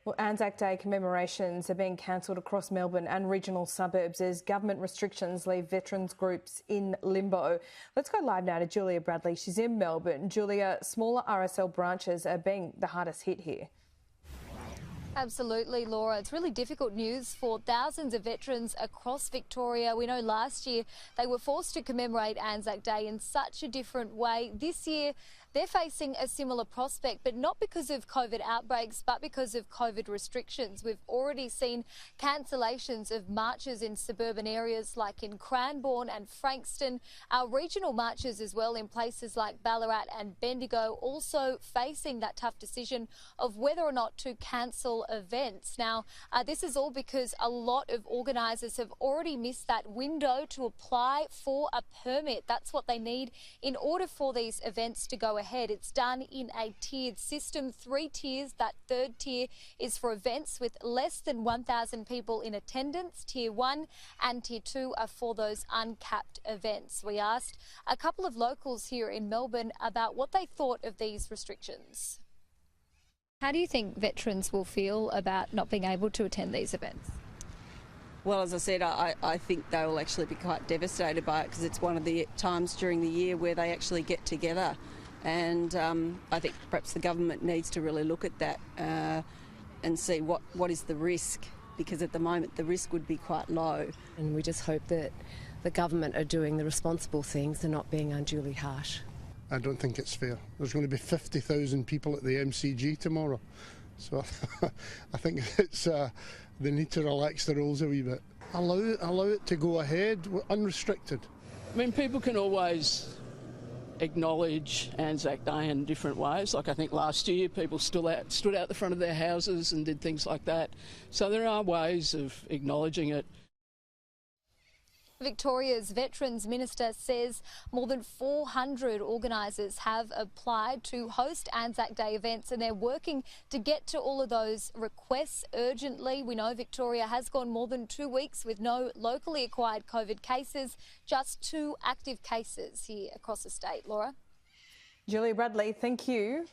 Well, Anzac Day commemorations are being cancelled across Melbourne and regional suburbs as government restrictions leave veterans groups in limbo. Let's go live now to Julia Bradley. She's in Melbourne. Julia, smaller RSL branches are being the hardest hit here. Absolutely, Laura. It's really difficult news for thousands of veterans across Victoria. We know last year they were forced to commemorate Anzac Day in such a different way. This year they're facing a similar prospect, but not because of COVID outbreaks, but because of COVID restrictions. We've already seen cancellations of marches in suburban areas like in Cranbourne and Frankston. Our regional marches as well in places like Ballarat and Bendigo also facing that tough decision of whether or not to cancel events. Now, this is all because a lot of organisers have already missed that window to apply for a permit. That's what they need in order for these events to go ahead. It's done in a tiered system, 3 tiers. That third tier is for events with less than 1,000 people in attendance. Tier 1 and Tier 2 are for those uncapped events. We asked a couple of locals here in Melbourne about what they thought of these restrictions. How do you think veterans will feel about not being able to attend these events? Well, as I said, I think they will actually be quite devastated by it because it's one of the times during the year where they actually get together. And I think perhaps the government needs to really look at that and see what is the risk, because at the moment the risk would be quite low. And we just hope that the government are doing the responsible things and not being unduly harsh. I don't think it's fair. There's going to be 50,000 people at the MCG tomorrow. So I think they need to relax the rules a wee bit. Allow it to go ahead unrestricted. I mean, people can always acknowledge Anzac Day in different ways. Like I think last year people stood out the front of their houses and did things like that. So there are ways of acknowledging it. Victoria's Veterans Minister says more than 400 organisers have applied to host Anzac Day events and they're working to get to all of those requests urgently. We know Victoria has gone more than 2 weeks with no locally acquired COVID cases, just 2 active cases here across the state. Laura? Julia Bradley, thank you.